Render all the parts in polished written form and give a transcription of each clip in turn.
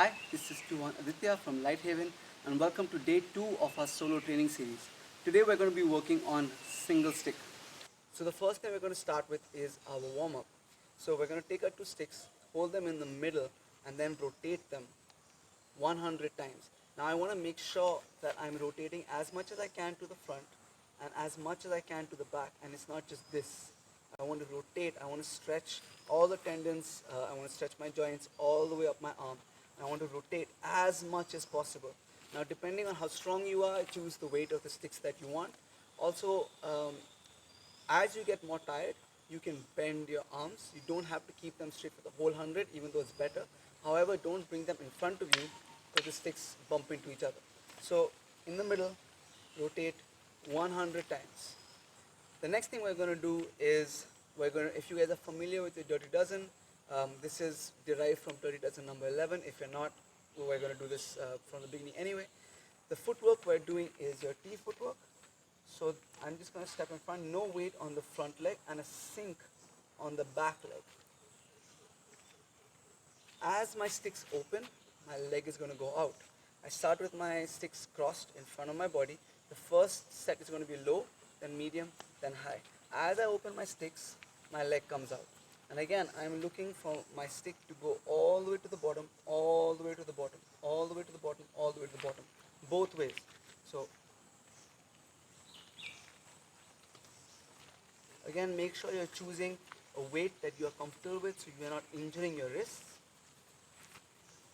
Hi, this is Tuhon Aditya from LightHaven and welcome to day 2 of our solo training series. Today we're going to be working on single stick. So the first thing we're going to start with is our warm-up. So we're going to take our two sticks, hold them in the middle and then rotate them 100 times. Now I want to make sure that I'm rotating as much as I can to the front and as much as I can to the back, and it's not just this. I want to rotate, I want to stretch all the tendons, I want to stretch my joints all the way up my arm. I want to rotate as much as possible. Now depending on how strong you are, choose the weight of the sticks that you want. Also, as you get more tired, you can bend your arms. You don't have to keep them straight for the whole 100, even though it's better. However, don't bring them in front of you because the sticks bump into each other. So in the middle, rotate 100 times. The next thing we're going to do is, if you guys are familiar with the Dirty Dozen, this is derived from Dirty Dozen number 11. If you're not, we're going to do this from the beginning anyway. The footwork we're doing is your T footwork. So I'm just going to step in front, no weight on the front leg and a sink on the back leg. As my sticks open, my leg is going to go out. I start with my sticks crossed in front of my body. The first set is going to be low, then medium, then high. As I open my sticks, my leg comes out. And again, I'm looking for my stick to go all the way to the bottom, all the way to the bottom, all the way to the bottom, all the way to the bottom, both ways. So again, make sure you're choosing a weight that you are comfortable with so you're not injuring your wrists.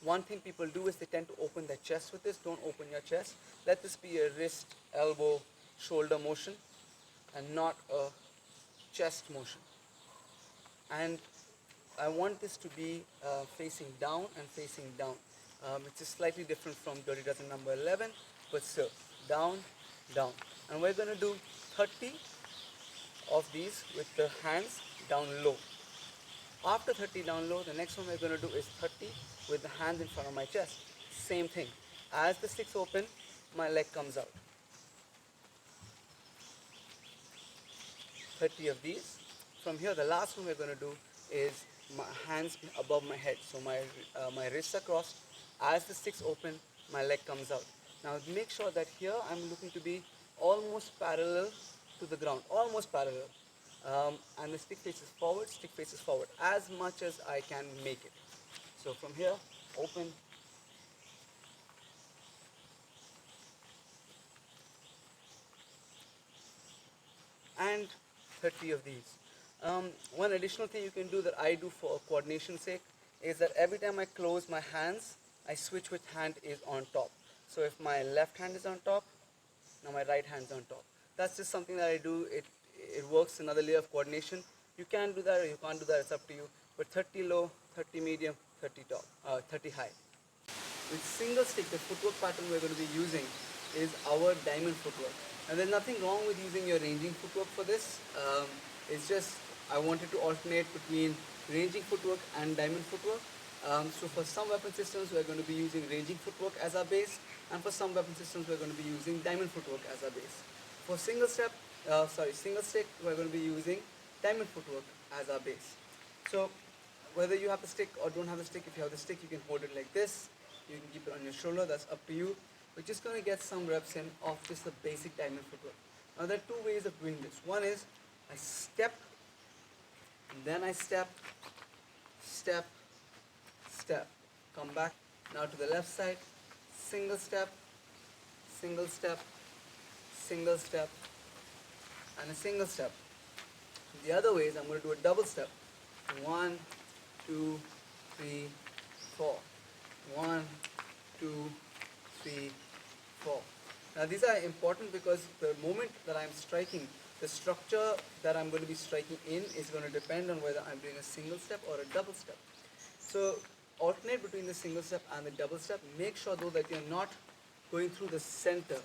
One thing people do is they tend to open their chest with this. Don't open your chest. Let this be a wrist, elbow, shoulder motion and not a chest motion. And I want this to be facing down and facing down. It's just slightly different from Dirty Dozen number 11, but still, down, down. And we're going to do 30 of these with the hands down low. After 30 down low, the next one we're going to do is 30 with the hands in front of my chest. Same thing. As the sticks open, my leg comes out. 30 of these. From here, the last one we're going to do is my hands above my head. So my wrists are crossed. As the sticks open, my leg comes out. Now make sure that here I'm looking to be almost parallel to the ground, almost parallel. And the stick faces forward, as much as I can make it. So from here, open, and 30 of these. One additional thing you can do that I do for coordination's sake is that every time I close my hands, I switch which hand is on top. So if my left hand is on top, now my right hand's on top. That's just something that I do. It works another layer of coordination. You can do that or you can't do that, it's up to you. But 30 low, 30 medium, 30 top, 30 high. With single stick, the footwork pattern we're going to be using is our diamond footwork. And there's nothing wrong with using your ranging footwork for this. It's just I wanted to alternate between ranging footwork and diamond footwork. So for some weapon systems, we're going to be using ranging footwork as our base, and for some weapon systems, we're going to be using diamond footwork as our base. For single stick, we're going to be using diamond footwork as our base. So whether you have the stick or don't have the stick, if you have the stick, you can hold it like this. You can keep it on your shoulder, that's up to you. We're just going to get some reps in of just the basic diamond footwork. Now there are two ways of doing this. One is I step, and then I step, step, step. Come back. Now to the left side, single step, single step, single step, and a single step. The other way is I'm going to do a double step. 1, 2, 3, 4. 1, 2, 3, 4. Now these are important because the moment that I'm striking, the structure that I'm going to be striking in is going to depend on whether I'm doing a single step or a double step. So alternate between the single step and the double step. Make sure though that you're not going through the center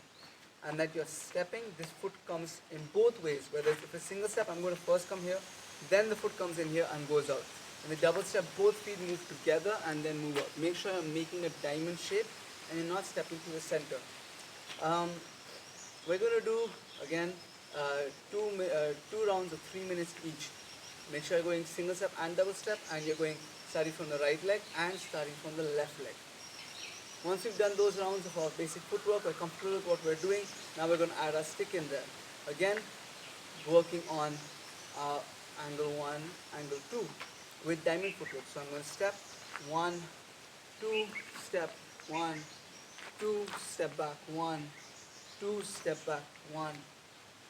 and that you're stepping, this foot comes in both ways. Whether if a single step, I'm going to first come here, then the foot comes in here and goes out. In the double step, both feet move together and then move out. Make sure you're making a diamond shape and you're not stepping to the center. We're going to do, again, two rounds of 3 minutes each. Make sure you're going single step and double step, and you're going starting from the right leg and starting from the left leg. Once we've done those rounds of our basic footwork, we're comfortable with what we're doing. Now we're going to add our stick in there. Again, working on angle 1, angle 2 with diamond footwork. So I'm going to step 1, 2, step 1, 2, step back 1, 2, step back 1,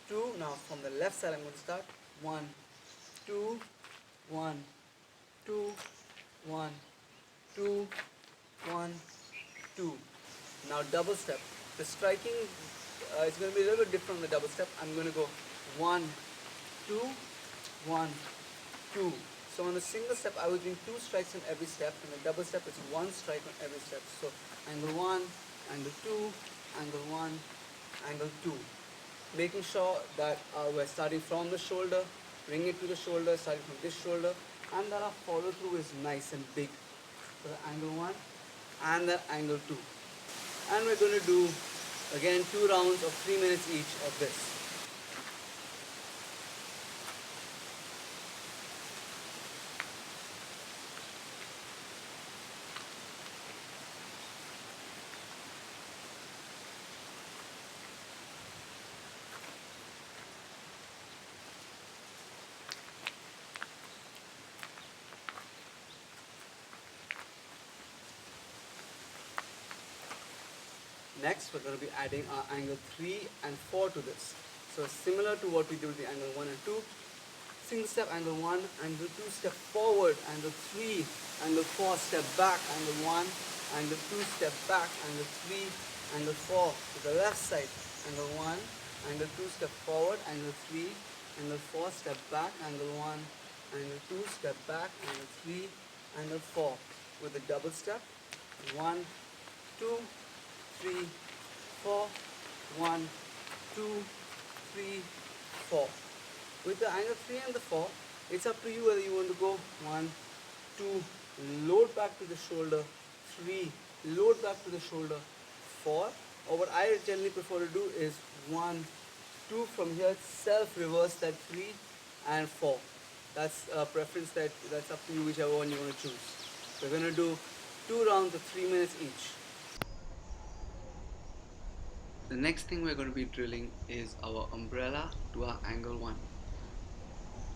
2. Now from the left side I'm going to start 1, 2, 1, 2, 1, 2, 1, 2. Now double step. The striking is going to be a little bit different on the double step. I'm going to go 1, 2, 1, 2. So on a single step I was doing 2 strikes on every step, and the double step is 1 strike on every step. So angle 1, angle 2, angle 1, angle 2. Making sure that we're starting from the shoulder, bringing it to the shoulder, starting from this shoulder, and that our follow through is nice and big. So the angle 1 and the angle 2. And we're going to do again 2 rounds of 3 minutes each of this. Next, we're going to be adding our angle 3 and 4 to this. So similar to what we did with the angle 1 and 2, single step, angle 1, angle 2, step forward, angle 3, angle 4, step back, angle 1, angle 2, step back, angle 3, angle 4. To the left side, angle 1, angle 2, step forward, angle 3, angle 4, step back, angle 1, angle 2, step back, angle 3, angle 4. With a double step, 1, 2, 3, 4, 1, 2, 3, 4. With the angle 3 and the 4, it's up to you whether you want to go 1, 2, load back to the shoulder, 3, load back to the shoulder, 4. Or what I generally prefer to do is 1, 2 from here, self-reverse that 3 and 4. That's a preference that's up to you, whichever one you want to choose. We're going to do 2 rounds of 3 minutes each. The next thing we're going to be drilling is our umbrella to our angle 1.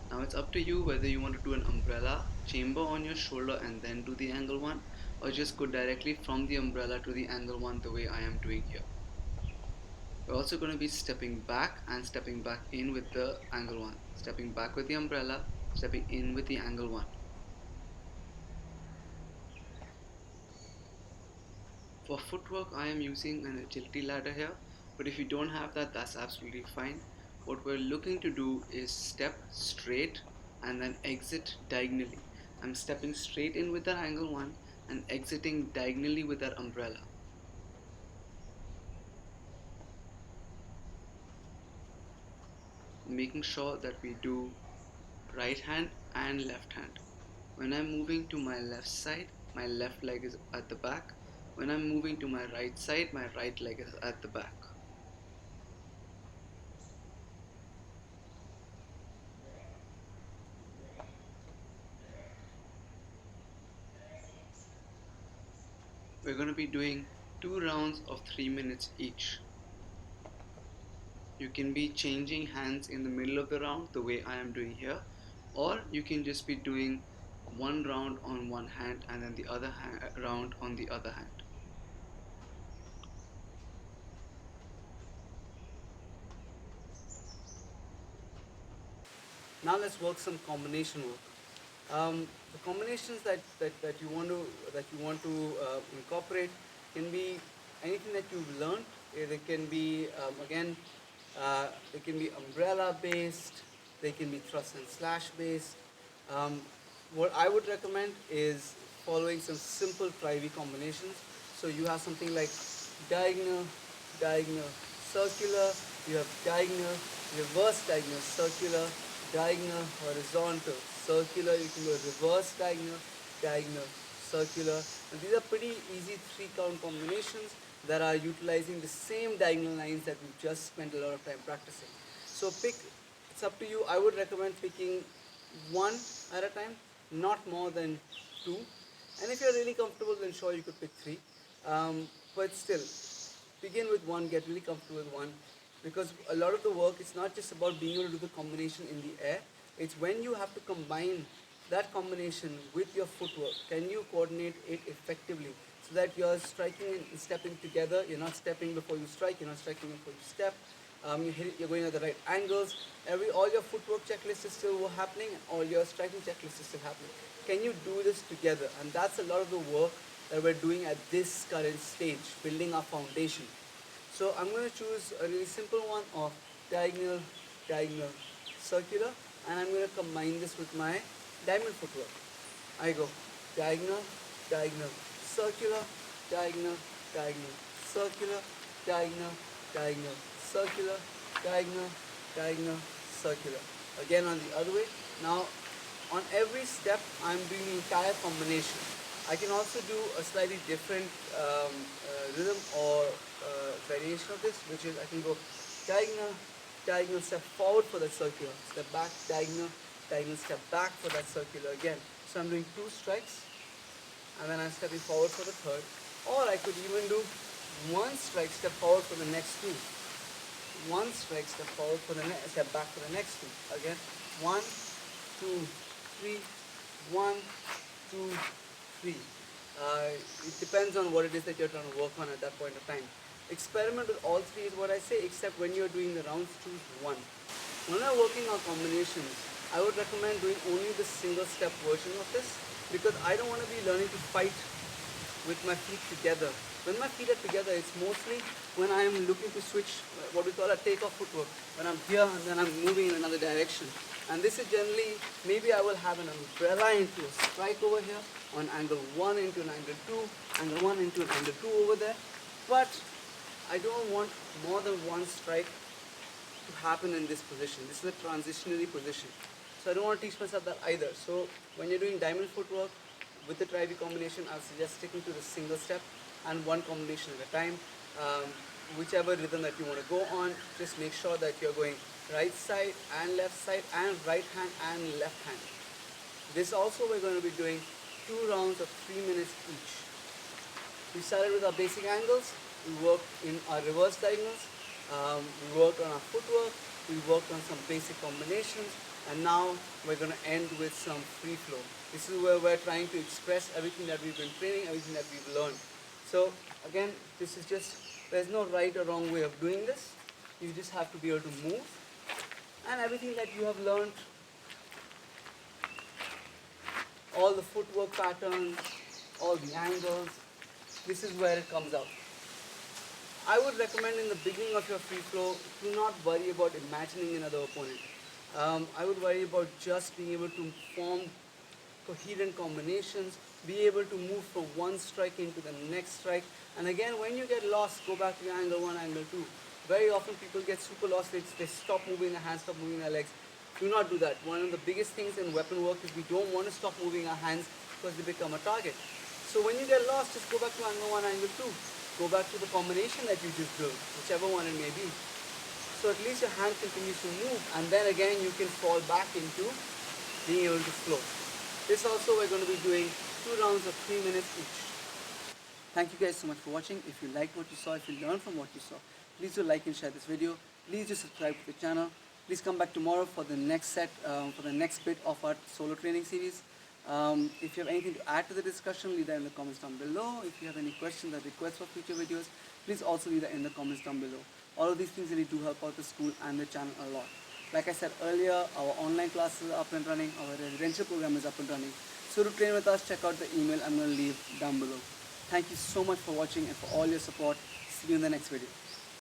Now it's up to you whether you want to do an umbrella, chamber on your shoulder and then do the angle 1, or just go directly from the umbrella to the angle 1 the way I am doing here. We're also going to be stepping back and stepping back in with the angle 1. Stepping back with the umbrella, stepping in with the angle 1. For footwork, I am using an agility ladder here, but if you don't have that, that's absolutely fine. What we're looking to do is step straight and then exit diagonally. I'm stepping straight in with that angle 1 and exiting diagonally with that umbrella. Making sure that we do right hand and left hand. When I'm moving to my left side, my left leg is at the back. When I'm moving to my right side, my right leg is at the back. We're going to be doing 2 rounds of 3 minutes each. You can be changing hands in the middle of the round the way I am doing here, or you can just be doing 1 round on one hand and then the other round on the other hand. Now let's work some combination work. The combinations that you want to incorporate can be anything that you've learned. They can be they can be umbrella based. They can be thrust and slash based. What I would recommend is following some simple tri-V combinations. So you have something like diagonal, diagonal, circular. You have diagonal, reverse diagonal, circular, diagonal, horizontal, circular. You can go reverse diagonal, diagonal, circular. And these are pretty easy 3-count combinations that are utilizing the same diagonal lines that we've just spent a lot of time practicing. So it's up to you. I would recommend picking 1 at a time, not more than 2. And if you're really comfortable, then sure, you could pick 3. But still, begin with one, get really comfortable with one, because a lot of the work is not just about being able to do the combination in the air, it's when you have to combine that combination with your footwork. Can you coordinate it effectively so that you're striking and stepping together? You're not stepping before you strike, you're not striking before you step. You're going at the right angles. All your footwork checklist is still happening, and all your striking checklist is still happening. Can you do this together? And that's a lot of the work that we're doing at this current stage, building our foundation. So I'm going to choose a really simple one of diagonal, diagonal, circular, and I'm going to combine this with my diamond footwork. I go diagonal, diagonal, circular, diagonal, diagonal, circular, diagonal, diagonal, circular, diagonal, diagonal, circular. Again on the other way. Now on every step I'm doing the entire combination. I can also do a slightly different rhythm or variation of this, which is I can go diagonal, diagonal, step forward for that circular, step back, diagonal, diagonal, step back for that circular again. So I'm doing 2 strikes, and then I'm stepping forward for the third. Or I could even do 1 strike, step forward for the next 2. 1 strike, step forward for the next, step back for the next 2. Again, 1, 2, 3, 1, 2, 3. It depends on what it is that you're trying to work on at that point of time. Experiment with all 3 is what I say, except when you're doing the rounds, choose 1. When I'm working on combinations, I would recommend doing only the single step version of this, because I don't want to be learning to fight with my feet together. When my feet are together, it's mostly when I'm looking to switch what we call a takeoff footwork. When I'm here and then I'm moving in another direction. And this is generally, maybe I will have an umbrella into a strike over here, on angle 1 into an angle 2, angle 1 into an angle 2 over there. But I don't want more than 1 strike to happen in this position. This is a transitionary position. So I don't want to teach myself that either. So when you're doing diamond footwork with the tri-V combination, I'll suggest sticking to the single step and 1 combination at a time. Whichever rhythm that you want to go on, just make sure that you're going right side and left side and right hand and left hand. This also we're going to be doing 2 rounds of 3 minutes each. We started with our basic angles, we worked in our reverse diagonals, we worked on our footwork, we worked on some basic combinations, and now we're going to end with some free flow. This is where we're trying to express everything that we've been training, everything that we've learned. So again, this is just, there's no right or wrong way of doing this. You just have to be able to move, and everything that you have learned, all the footwork patterns, all the angles, this is where it comes out. I would recommend in the beginning of your free flow, do not worry about imagining another opponent. I would worry about just being able to form coherent combinations, be able to move from one strike into the next strike. And again, when you get lost, go back to your angle 1, angle 2. Very often people get super lost, they stop moving their hands, stop moving their legs. Do not do that. One of the biggest things in weapon work is we don't want to stop moving our hands because they become a target. So when you get lost, just go back to angle 1, angle 2. Go back to the combination that you just built, whichever one it may be. So at least your hand continues to move, and then again you can fall back into being able to flow. This also we're going to be doing 2 rounds of 3 minutes each. Thank you guys so much for watching. If you liked what you saw, if you learned from what you saw, please do like and share this video. Please do subscribe to the channel. Please come back tomorrow for the next set, for the next bit of our solo training series. If you have anything to add to the discussion, leave that in the comments down below. If you have any questions or requests for future videos, please also leave that in the comments down below. All of these things really do help out the school and the channel a lot. Like I said earlier, our online classes are up and running, our residential program is up and running. So to train with us, check out the email I'm going to leave down below. Thank you so much for watching and for all your support. See you in the next video.